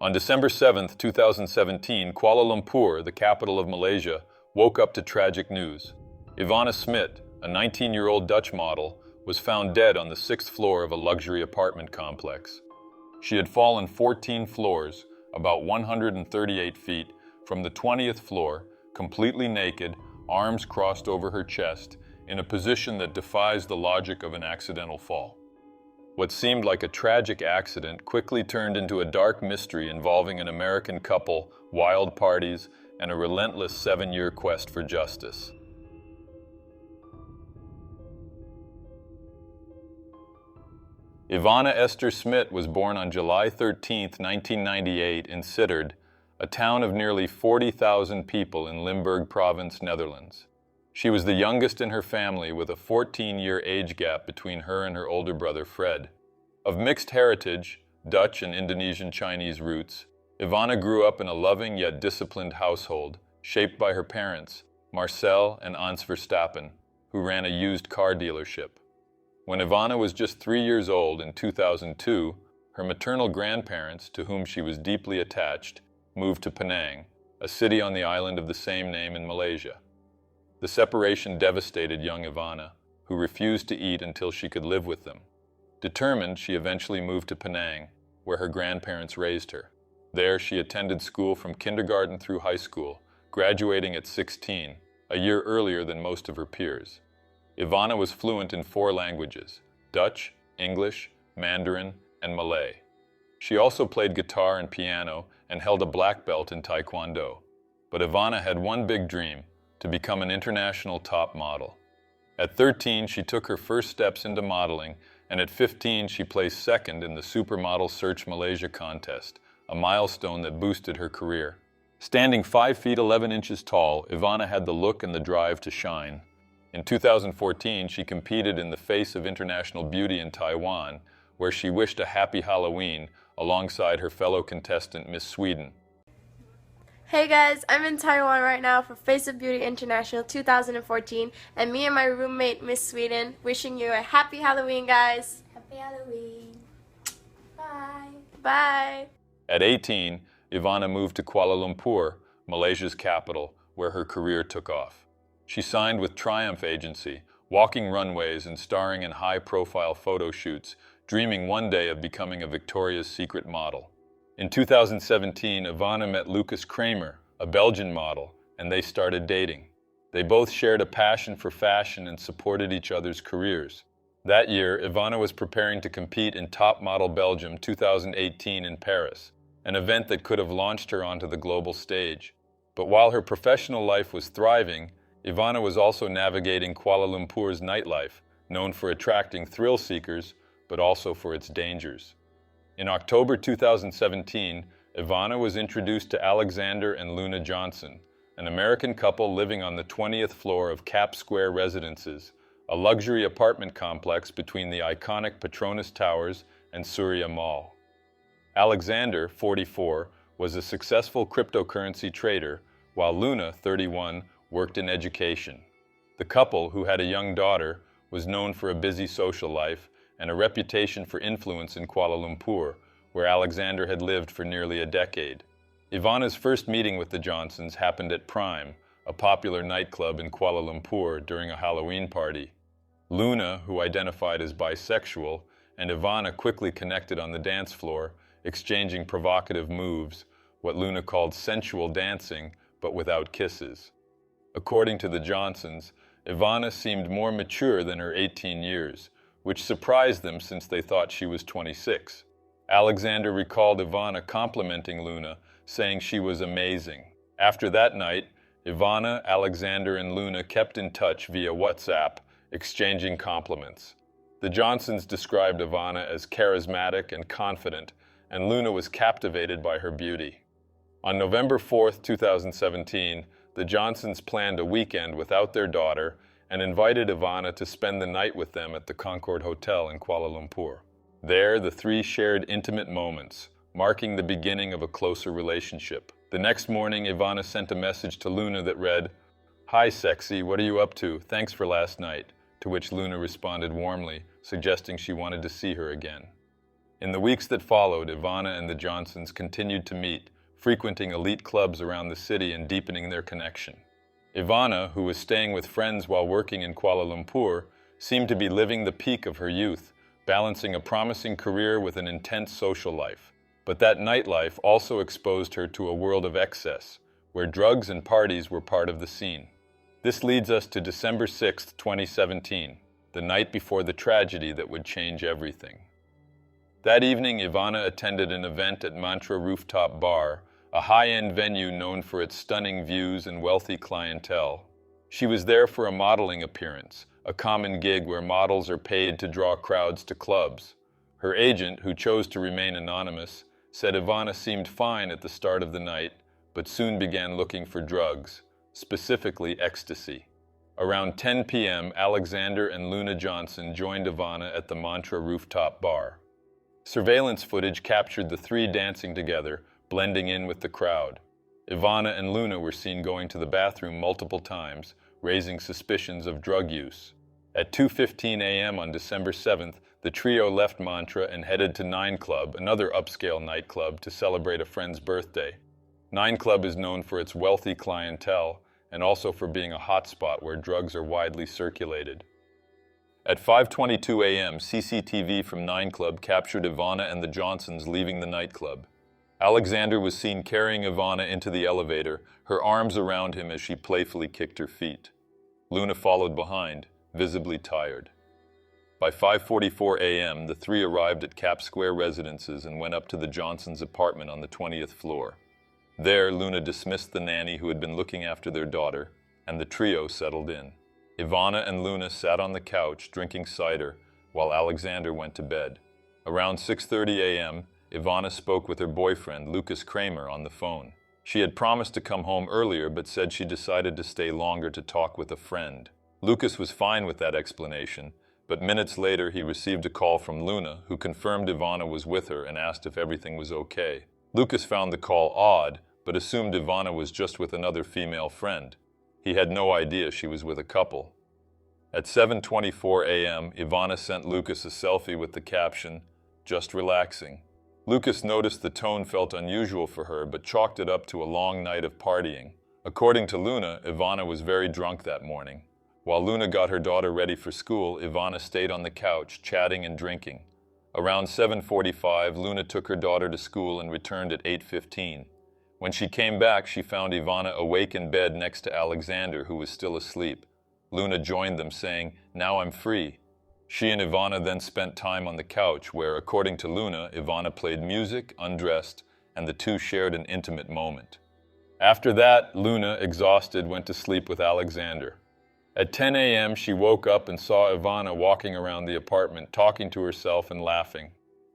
On December 7, 2017, Kuala Lumpur, the capital of Malaysia, woke up to tragic news. Ivana Smit, a 19-year-old Dutch model, was found dead on the 6th floor of a luxury apartment complex. She had fallen 14 floors, about 138 feet, from the 20th floor, completely naked, arms crossed over her chest, in a position that defies the logic of an accidental fall. What seemed like a tragic accident quickly turned into a dark mystery involving an American couple, wild parties, and a relentless 7-year quest for justice. Ivana Esther Smit was born on July 13, 1998 in Sittard, a town of nearly 40,000 people in Limburg Province, Netherlands. She was the youngest in her family with a 14-year age gap between her and her older brother Fred. Of mixed heritage, Dutch and Indonesian Chinese roots, Ivana grew up in a loving yet disciplined household, shaped by her parents, Marcel and Ans Verstappen, who ran a used car dealership. When Ivana was just 3 years old in 2002, her maternal grandparents, to whom she was deeply attached, moved to Penang, a city on the island of the same name in Malaysia. The separation devastated young Ivana, who refused to eat until she could live with them. Determined, she eventually moved to Penang, where her grandparents raised her. There, she attended school from kindergarten through high school, graduating at 16, a year earlier than most of her peers. Ivana was fluent in 4 languages: Dutch, English, Mandarin, and Malay. She also played guitar and piano and held a black belt in Taekwondo. But Ivana had one big dream: to become an international top model. At 13, she took her first steps into modeling, and at 15, she placed second in the Supermodel Search Malaysia contest, a milestone that boosted her career. Standing 5 feet 11 inches tall, Ivana had the look and the drive to shine. In 2014, she competed in the Face of International Beauty in Taiwan, where she wished a happy Halloween alongside her fellow contestant, Miss Sweden. Hey guys, I'm in Taiwan right now for Face of Beauty International 2014, and me and my roommate, Miss Sweden, wishing you a happy Halloween, guys. Happy Halloween. Bye. Bye. At 18, Ivana moved to Kuala Lumpur, Malaysia's capital, where her career took off. She signed with Triumph Agency, walking runways and starring in high-profile photo shoots, dreaming one day of becoming a Victoria's Secret model. In 2017, Ivana met Lucas Kramer, a Belgian model, and they started dating. They both shared a passion for fashion and supported each other's careers. That year, Ivana was preparing to compete in Top Model Belgium 2018 in Paris, an event that could have launched her onto the global stage. But while her professional life was thriving, Ivana was also navigating Kuala Lumpur's nightlife, known for attracting thrill seekers, but also for its dangers. In October 2017, Ivana was introduced to Alexander and Luna Johnson, an American couple living on the 20th floor of Cap Square Residences, a luxury apartment complex between the iconic Petronas Towers and Surya Mall. Alexander, 44, was a successful cryptocurrency trader, while Luna, 31, worked in education. The couple, who had a young daughter, was known for a busy social life and a reputation for influence in Kuala Lumpur, where Alexander had lived for nearly a decade. Ivana's first meeting with the Johnsons happened at Prime, a popular nightclub in Kuala Lumpur, during a Halloween party. Luna, who identified as bisexual, and Ivana quickly connected on the dance floor, exchanging provocative moves, what Luna called sensual dancing, but without kisses. According to the Johnsons, Ivana seemed more mature than her 18 years, which surprised them since they thought she was 26. Alexander recalled Ivana complimenting Luna, saying she was amazing. After that night, Ivana, Alexander, and Luna kept in touch via WhatsApp, exchanging compliments. The Johnsons described Ivana as charismatic and confident, and Luna was captivated by her beauty. On November 4, 2017, the Johnsons planned a weekend without their daughter and invited Ivana to spend the night with them at the Concord Hotel in Kuala Lumpur. There, the three shared intimate moments, marking the beginning of a closer relationship. The next morning, Ivana sent a message to Luna that read, "Hi, sexy, what are you up to? Thanks for last night," to which Luna responded warmly, suggesting she wanted to see her again. In the weeks that followed, Ivana and the Johnsons continued to meet, frequenting elite clubs around the city and deepening their connection. Ivana, who was staying with friends while working in Kuala Lumpur, seemed to be living the peak of her youth, balancing a promising career with an intense social life. But that nightlife also exposed her to a world of excess, where drugs and parties were part of the scene. This leads us to December 6, 2017, the night before the tragedy that would change everything. That evening, Ivana attended an event at Mantra Rooftop Bar, a high-end venue known for its stunning views and wealthy clientele. She was there for a modeling appearance, a common gig where models are paid to draw crowds to clubs. Her agent, who chose to remain anonymous, said Ivana seemed fine at the start of the night, but soon began looking for drugs, specifically ecstasy. Around 10 p.m., Alexander and Luna Johnson joined Ivana at the Mantra Rooftop Bar. Surveillance footage captured the three dancing together, blending in with the crowd. Ivana and Luna were seen going to the bathroom multiple times, raising suspicions of drug use. At 2:15 a.m. on December 7th, the trio left Mantra and headed to Nine Club, another upscale nightclub, to celebrate a friend's birthday. Nine Club is known for its wealthy clientele and also for being a hotspot where drugs are widely circulated. At 5:22 a.m., CCTV from Nine Club captured Ivana and the Johnsons leaving the nightclub. Alexander was seen carrying Ivana into the elevator, her arms around him as she playfully kicked her feet. Luna followed behind, visibly tired. By 5:44 a.m., the three arrived at Cap Square Residences and went up to the Johnsons' apartment on the 20th floor. There, Luna dismissed the nanny who had been looking after their daughter, and the trio settled in. Ivana and Luna sat on the couch drinking cider while Alexander went to bed. Around 6:30 a.m., Ivana spoke with her boyfriend, Lucas Kramer, on the phone. She had promised to come home earlier but said she decided to stay longer to talk with a friend. Lucas was fine with that explanation, but minutes later he received a call from Luna, who confirmed Ivana was with her and asked if everything was okay. Lucas found the call odd, but assumed Ivana was just with another female friend. He had no idea she was with a couple. At 7:24 a.m., Ivana sent Lucas a selfie with the caption, "Just relaxing." Lucas noticed the tone felt unusual for her, but chalked it up to a long night of partying. According to Luna, Ivana was very drunk that morning. While Luna got her daughter ready for school, Ivana stayed on the couch, chatting and drinking. Around 7:45, Luna took her daughter to school and returned at 8:15. When she came back, she found Ivana awake in bed next to Alexander, who was still asleep. Luna joined them, saying, "Now I'm free." She and Ivana then spent time on the couch where, according to Luna, Ivana played music, undressed, and the two shared an intimate moment. After that, Luna, exhausted, went to sleep with Alexander. At 10 a.m., she woke up and saw Ivana walking around the apartment, talking to herself and laughing.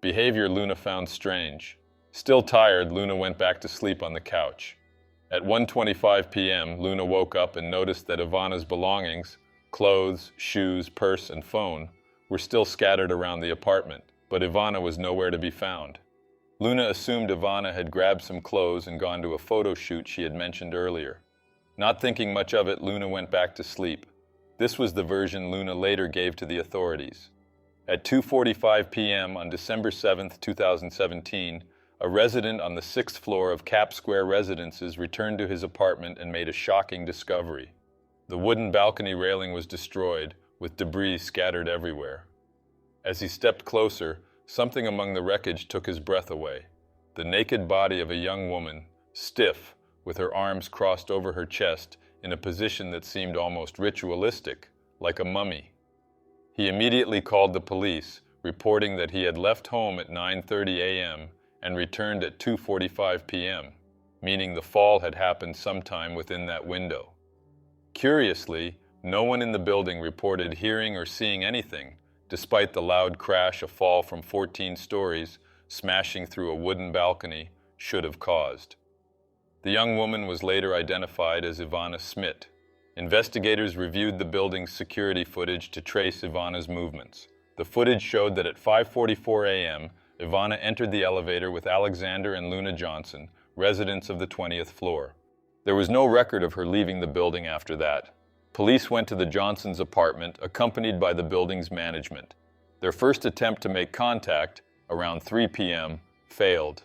Behavior Luna found strange. Still tired, Luna went back to sleep on the couch. At 1:25 p.m., Luna woke up and noticed that Ivana's belongings, clothes, shoes, purse, and phone, were still scattered around the apartment, but Ivana was nowhere to be found. Luna assumed Ivana had grabbed some clothes and gone to a photo shoot she had mentioned earlier. Not thinking much of it, Luna went back to sleep. This was the version Luna later gave to the authorities. At 2:45 p.m. on December 7, 2017, a resident on the 6th floor of Cap Square Residences returned to his apartment and made a shocking discovery. The wooden balcony railing was destroyed, with debris scattered everywhere. As he stepped closer, something among the wreckage took his breath away. The naked body of a young woman, stiff, with her arms crossed over her chest in a position that seemed almost ritualistic, like a mummy. He immediately called the police, reporting that he had left home at 9:30 a.m. and returned at 2:45 p.m., meaning the fall had happened sometime within that window. Curiously, no one in the building reported hearing or seeing anything, despite the loud crash a fall from 14 stories, smashing through a wooden balcony, should have caused. The young woman was later identified as Ivana Smith. Investigators reviewed the building's security footage to trace Ivana's movements. The footage showed that at 5:44 a.m., Ivana entered the elevator with Alexander and Luna Johnson, residents of the 20th floor. There was no record of her leaving the building after that. Police went to the Johnsons' apartment, accompanied by the building's management. Their first attempt to make contact, around 3 p.m., failed.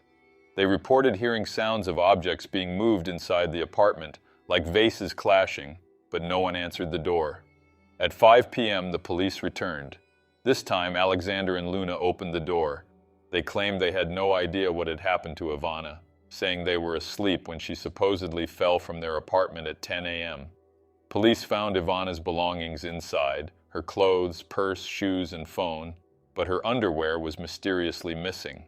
They reported hearing sounds of objects being moved inside the apartment, like vases clashing, but no one answered the door. At 5 p.m., the police returned. This time, Alexander and Luna opened the door. They claimed they had no idea what had happened to Ivana, saying they were asleep when she supposedly fell from their apartment at 10 a.m. Police found Ivana's belongings inside, her clothes, purse, shoes, and phone, but her underwear was mysteriously missing.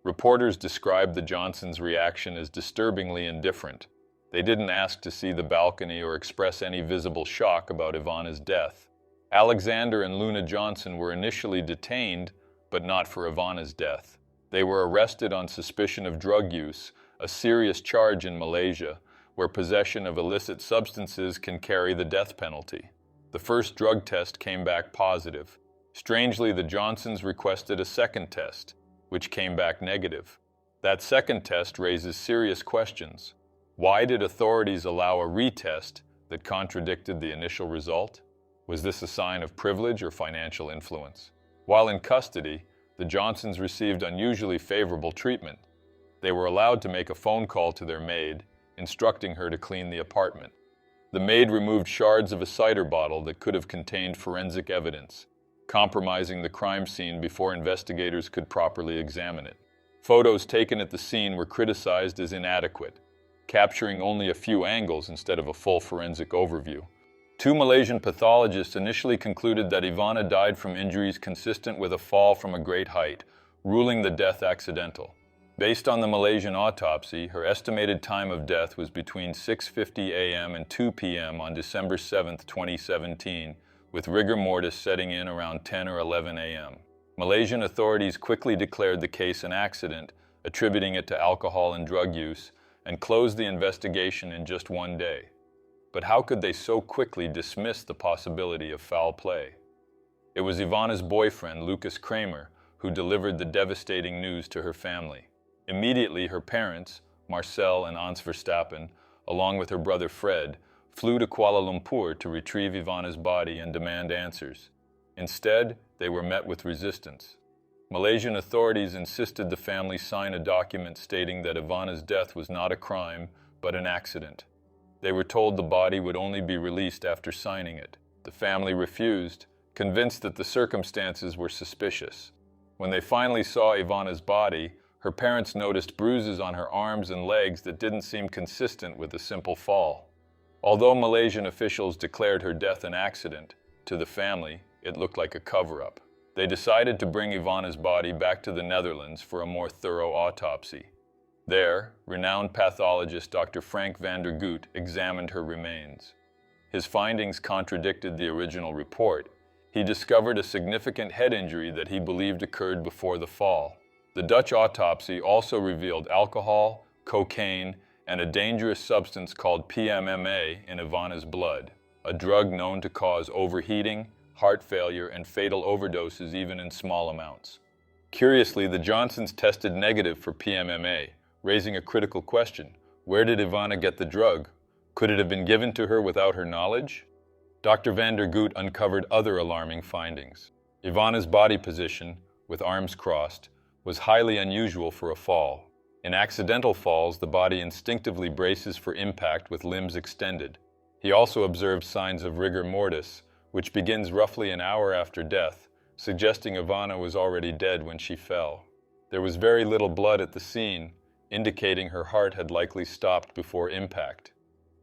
Reporters described the Johnsons' reaction as disturbingly indifferent. They didn't ask to see the balcony or express any visible shock about Ivana's death. Alexander and Luna Johnson were initially detained, but not for Ivana's death. They were arrested on suspicion of drug use, a serious charge in Malaysia, where possession of illicit substances can carry the death penalty. The first drug test came back positive. Strangely, the Johnsons requested a second test, which came back negative. That second test raises serious questions. Why did authorities allow a retest that contradicted the initial result? Was this a sign of privilege or financial influence? While in custody, the Johnsons received unusually favorable treatment. They were allowed to make a phone call to their maid, instructing her to clean the apartment. The maid removed shards of a cider bottle that could have contained forensic evidence, compromising the crime scene before investigators could properly examine it. Photos taken at the scene were criticized as inadequate, capturing only a few angles instead of a full forensic overview. Two Malaysian pathologists initially concluded that Ivana died from injuries consistent with a fall from a great height, ruling the death accidental. Based on the Malaysian autopsy, her estimated time of death was between 6:50 a.m. and 2 p.m. on December 7, 2017, with rigor mortis setting in around 10 or 11 a.m. Malaysian authorities quickly declared the case an accident, attributing it to alcohol and drug use, and closed the investigation in just one day. But how could they so quickly dismiss the possibility of foul play? It was Ivana's boyfriend, Lucas Kramer, who delivered the devastating news to her family. Immediately, her parents, Marcel and Ans Verstappen, along with her brother Fred, flew to Kuala Lumpur to retrieve Ivana's body and demand answers. Instead, they were met with resistance. Malaysian authorities insisted the family sign a document stating that Ivana's death was not a crime, but an accident. They were told the body would only be released after signing it. The family refused, convinced that the circumstances were suspicious. When they finally saw Ivana's body, her parents noticed bruises on her arms and legs that didn't seem consistent with a simple fall. Although Malaysian officials declared her death an accident, to the family, it looked like a cover-up. They decided to bring Ivana's body back to the Netherlands for a more thorough autopsy. There, renowned pathologist Dr. Frank van der Goot examined her remains. His findings contradicted the original report. He discovered a significant head injury that he believed occurred before the fall. The Dutch autopsy also revealed alcohol, cocaine, and a dangerous substance called PMMA in Ivana's blood, a drug known to cause overheating, heart failure, and fatal overdoses even in small amounts. Curiously, the Johnsons tested negative for PMMA, raising a critical question. Where did Ivana get the drug? Could it have been given to her without her knowledge? Dr. van der Goot uncovered other alarming findings. Ivana's body position, with arms crossed, was highly unusual for a fall. In accidental falls, the body instinctively braces for impact with limbs extended. He also observed signs of rigor mortis, which begins roughly an hour after death, suggesting Ivana was already dead when she fell. There was very little blood at the scene, indicating her heart had likely stopped before impact.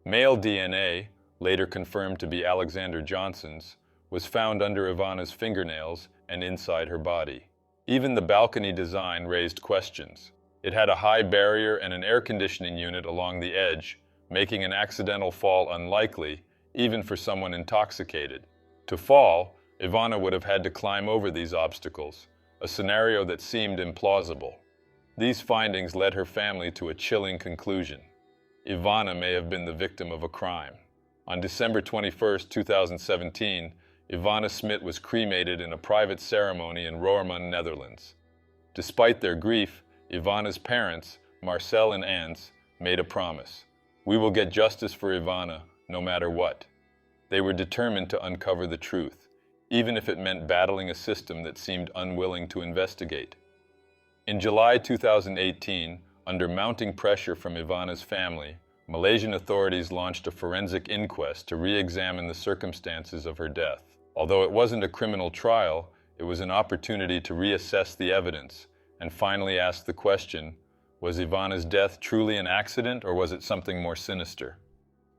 Male DNA, later confirmed to be Alexander Johnson's, was found under Ivana's fingernails and inside her body. Even the balcony design raised questions. It had a high barrier and an air conditioning unit along the edge, making an accidental fall unlikely, even for someone intoxicated. To fall, Ivana would have had to climb over these obstacles, a scenario that seemed implausible. These findings led her family to a chilling conclusion. Ivana may have been the victim of a crime. On December 21, 2017, Ivana Smit was cremated in a private ceremony in Roermond, Netherlands. Despite their grief, Ivana's parents, Marcel and Ans, made a promise. We will get justice for Ivana, no matter what. They were determined to uncover the truth, even if it meant battling a system that seemed unwilling to investigate. In July 2018, under mounting pressure from Ivana's family, Malaysian authorities launched a forensic inquest to re-examine the circumstances of her death. Although it wasn't a criminal trial, it was an opportunity to reassess the evidence and finally ask the question, was Ivana's death truly an accident or was it something more sinister?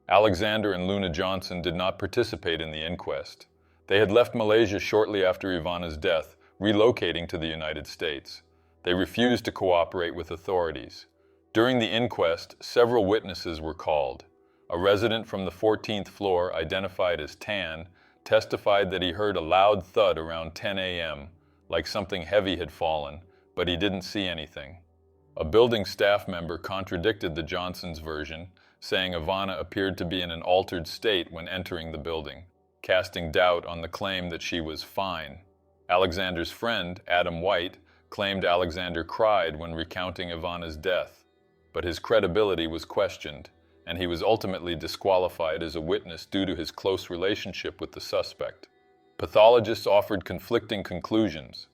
Alexander and Luna Johnson did not participate in the inquest. They had left Malaysia shortly after Ivana's death, relocating to the United States. They refused to cooperate with authorities. During the inquest, several witnesses were called. A resident from the 14th floor, identified as Tan, testified that he heard a loud thud around 10 a.m., like something heavy had fallen, but he didn't see anything. A building staff member contradicted the Johnsons' version, saying Ivana appeared to be in an altered state when entering the building, casting doubt on the claim that she was fine. Alexander's friend, Adam White, claimed Alexander cried when recounting Ivana's death, but his credibility was questioned, and he was ultimately disqualified as a witness due to his close relationship with the suspect. Pathologists offered conflicting conclusions.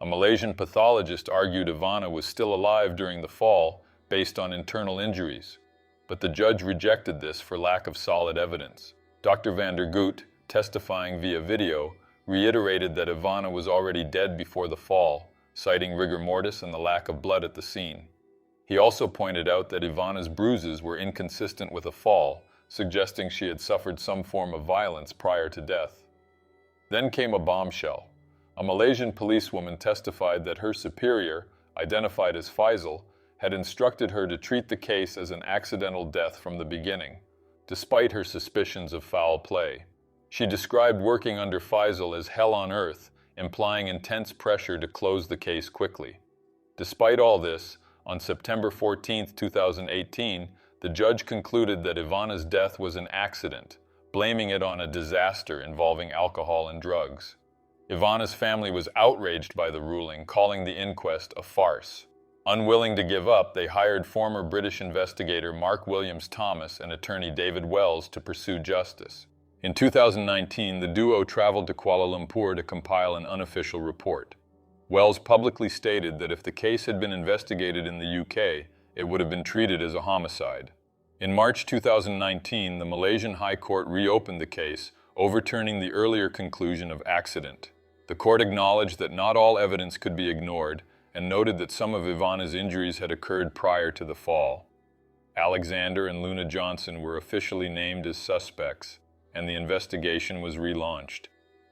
A Malaysian pathologist argued Ivana was still alive during the fall based on internal injuries, but the judge rejected this for lack of solid evidence. Dr. van der Goot, testifying via video, reiterated that Ivana was already dead before the fall, citing rigor mortis and the lack of blood at the scene. He also pointed out that Ivana's bruises were inconsistent with a fall, suggesting she had suffered some form of violence prior to death. Then came a bombshell. A Malaysian policewoman testified that her superior, identified as Faisal, had instructed her to treat the case as an accidental death from the beginning, despite her suspicions of foul play. She described working under Faisal as hell on earth, implying intense pressure to close the case quickly. Despite all this, on September 14, 2018, the judge concluded that Ivana's death was an accident, blaming it on a disaster involving alcohol and drugs. Ivana's family was outraged by the ruling, calling the inquest a farce. Unwilling to give up, they hired former British investigator Mark Williams Thomas and attorney David Wells to pursue justice. In 2019, the duo traveled to Kuala Lumpur to compile an unofficial report. Wells publicly stated that if the case had been investigated in the UK, it would have been treated as a homicide. In March 2019, the Malaysian High Court reopened the case, overturning the earlier conclusion of accident. The court acknowledged that not all evidence could be ignored and noted that some of Ivana's injuries had occurred prior to the fall. Alexander and Luna Johnson were officially named as suspects, and the investigation was relaunched.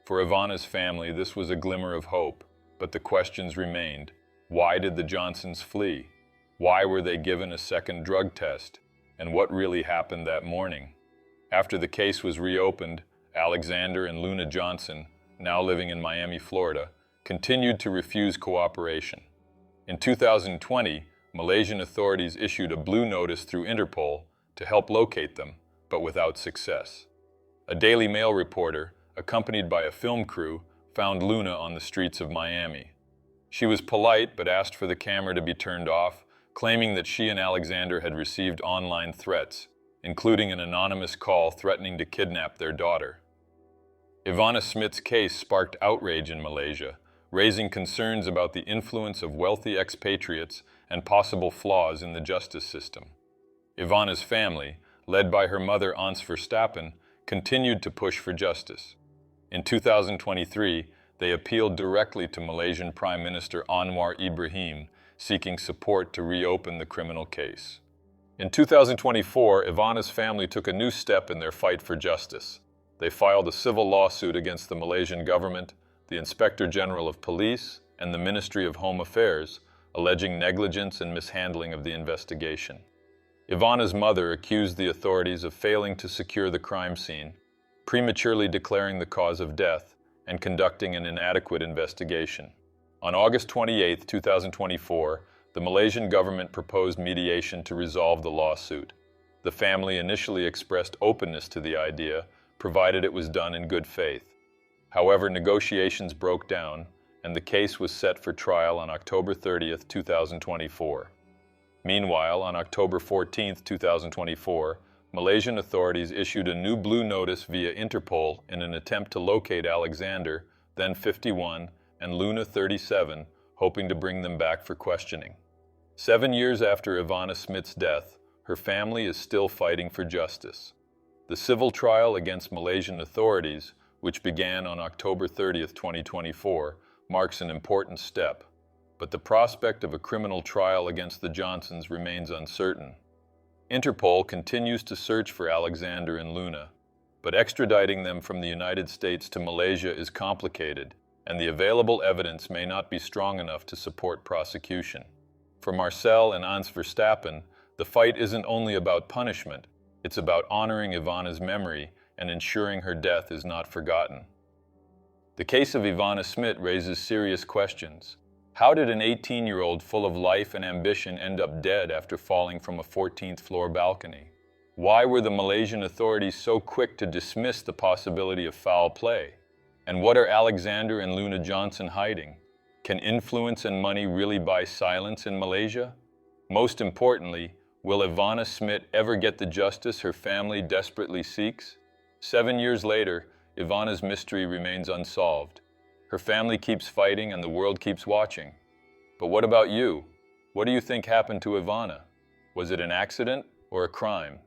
For Ivana's family, this was a glimmer of hope. But the questions remained. Why did the Johnsons flee? Why were they given a second drug test? And what really happened that morning? After the case was reopened, Alexander and Luna Johnson, now living in Miami, Florida, continued to refuse cooperation. In 2020, Malaysian authorities issued a blue notice through Interpol to help locate them, but without success. A Daily Mail reporter, accompanied by a film crew, found Luna on the streets of Miami. She was polite but asked for the camera to be turned off, claiming that she and Alexander had received online threats, including an anonymous call threatening to kidnap their daughter. Ivana Smith's case sparked outrage in Malaysia, raising concerns about the influence of wealthy expatriates and possible flaws in the justice system. Ivana's family, led by her mother Ans Verstappen, continued to push for justice. In 2023, they appealed directly to Malaysian Prime Minister Anwar Ibrahim, seeking support to reopen the criminal case. In 2024, Ivana's family took a new step in their fight for justice. They filed a civil lawsuit against the Malaysian government, the Inspector General of Police, and the Ministry of Home Affairs, alleging negligence and mishandling of the investigation. Ivana's mother accused the authorities of failing to secure the crime scene, prematurely declaring the cause of death, and conducting an inadequate investigation. On August 28, 2024, the Malaysian government proposed mediation to resolve the lawsuit. The family initially expressed openness to the idea, provided it was done in good faith. However, negotiations broke down, and the case was set for trial on October 30, 2024. Meanwhile, on October 14, 2024, Malaysian authorities issued a new blue notice via Interpol in an attempt to locate Alexander, then 51, and Luna, 37, hoping to bring them back for questioning. 7 years after Ivana Smith's death, her family is still fighting for justice. The civil trial against Malaysian authorities, which began on October 30th, 2024, marks an important step, but the prospect of a criminal trial against the Johnsons remains uncertain. Interpol continues to search for Alexander and Luna, but extraditing them from the United States to Malaysia is complicated, and the available evidence may not be strong enough to support prosecution. For Marcel and Hans Verstappen, the fight isn't only about punishment, it's about honoring Ivana's memory and ensuring her death is not forgotten. The case of Ivana Smith raises serious questions. How did an 18-year-old full of life and ambition end up dead after falling from a 14th-floor balcony? Why were the Malaysian authorities so quick to dismiss the possibility of foul play? And what are Alexander and Luna Johnson hiding? Can influence and money really buy silence in Malaysia? Most importantly, will Ivana Smith ever get the justice her family desperately seeks? 7 years later, Ivana's mystery remains unsolved. Her family keeps fighting and the world keeps watching. But what about you? What do you think happened to Ivana? Was it an accident or a crime?